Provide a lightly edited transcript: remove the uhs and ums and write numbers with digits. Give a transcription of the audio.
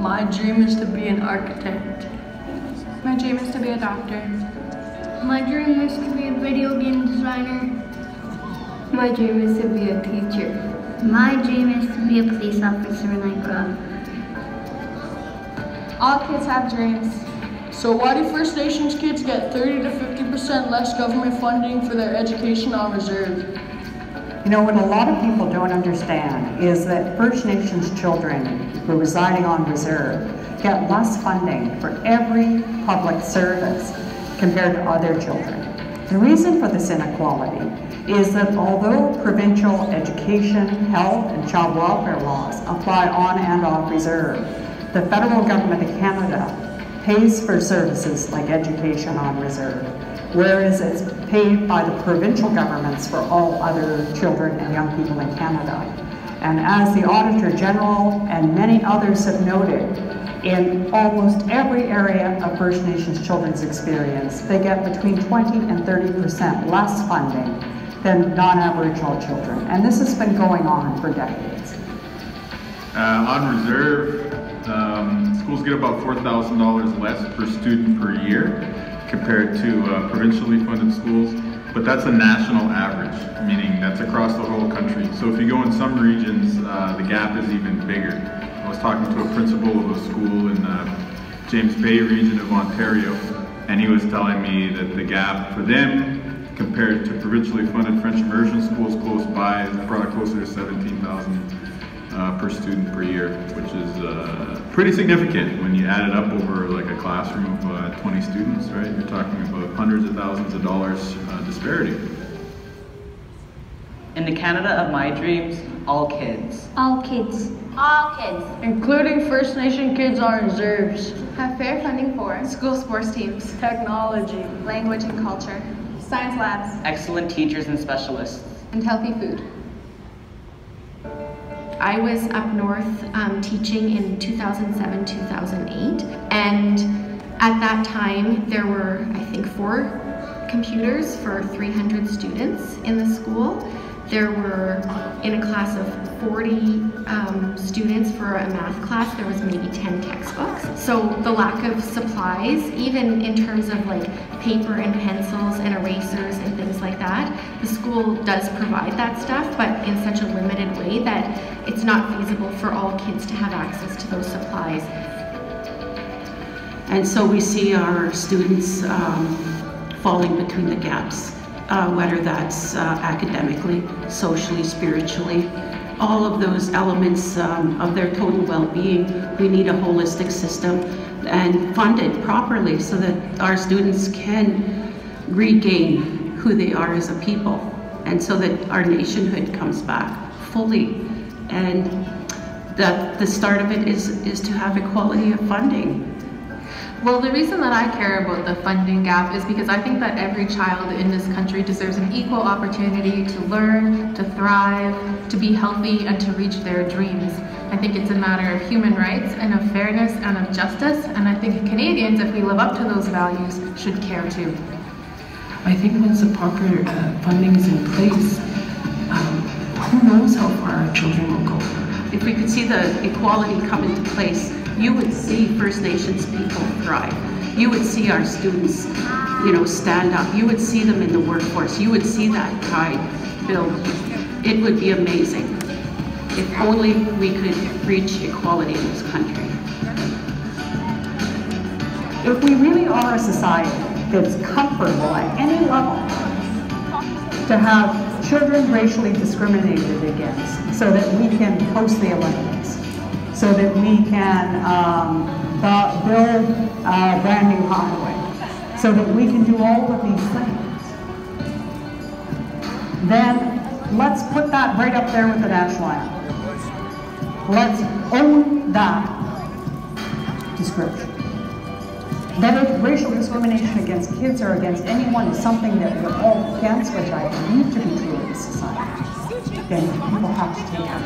My dream is to be an architect. My dream is to be a doctor. My dream is to be a video game designer. My dream is to be a teacher. My dream is to be a police officer when I grow up. All kids have dreams. So why do First Nations kids get 30 to 50% less government funding for their education on reserve? You know, what a lot of people don't understand is that First Nations children who are residing on reserve get less funding for every public service compared to other children. The reason for this inequality is that although provincial education, health, and child welfare laws apply on and off reserve, the federal government of Canada pays for services like education on reserve, whereas it's paid by the provincial governments for all other children and young people in Canada. And as the Auditor General and many others have noted, in almost every area of First Nations children's experience, they get between 20 and 30% less funding than non-Aboriginal children. And this has been going on for decades. On reserve, schools get about $4,000 less per student per year compared to provincially funded schools, but that's a national average, meaning that's across the whole country. So if you go in some regions, the gap is even bigger. I was talking to a principal of a school in the James Bay region of Ontario, and he was telling me that the gap for them compared to provincially funded French immersion schools close by is probably closer to $17,000 per student per year, which is pretty significant when you add it up over like a classroom of 20 students, right? You're talking about hundreds of thousands of dollars disparity. In the Canada of my dreams, all kids. All kids. All kids. Including First Nation kids on reserves. Have fair funding for school sports teams, Technology. language and culture, science labs, Excellent teachers and specialists. and healthy food. I was up north teaching in 2007-2008, and at that time there were, I think, 4 computers for 300 students in the school. There were, in a class of 40 students for a math class, there was maybe 10 textbooks. So the lack of supplies, even in terms of like paper and pencils and erasers and things like that, the school does provide that stuff, but in such a limited way that it's not feasible for all kids to have access to those supplies. And so we see our students falling between the gaps, whether that's academically, socially, spiritually, all of those elements of their total well-being. We need a holistic system and fund it properly so that our students can regain who they are as a people, and so that our nationhood comes back fully. And that the start of it is to have equality of funding. Well, the reason that I care about the funding gap is because I think that every child in this country deserves an equal opportunity to learn, to thrive, to be healthy, and to reach their dreams. I think it's a matter of human rights and of fairness and of justice, and I think Canadians, if we live up to those values, should care too. I think once the proper funding is in place, who knows how far our children will go. If we could see the equality come into place, you would see First Nations people thrive. You would see our students, stand up. You would see them in the workforce. You would see that pride build. It would be amazing if only we could reach equality in this country. If we really are a society that's comfortable at any level to have children racially discriminated against so that we can host the Olympics, so that we can build a brand new highway, so that we can do all of these things, then let's put that right up there with the national anthem. Let's own that description. That if racial discrimination against kids or against anyone is something that we're all against, which I believe to be true in society, then people have to take action.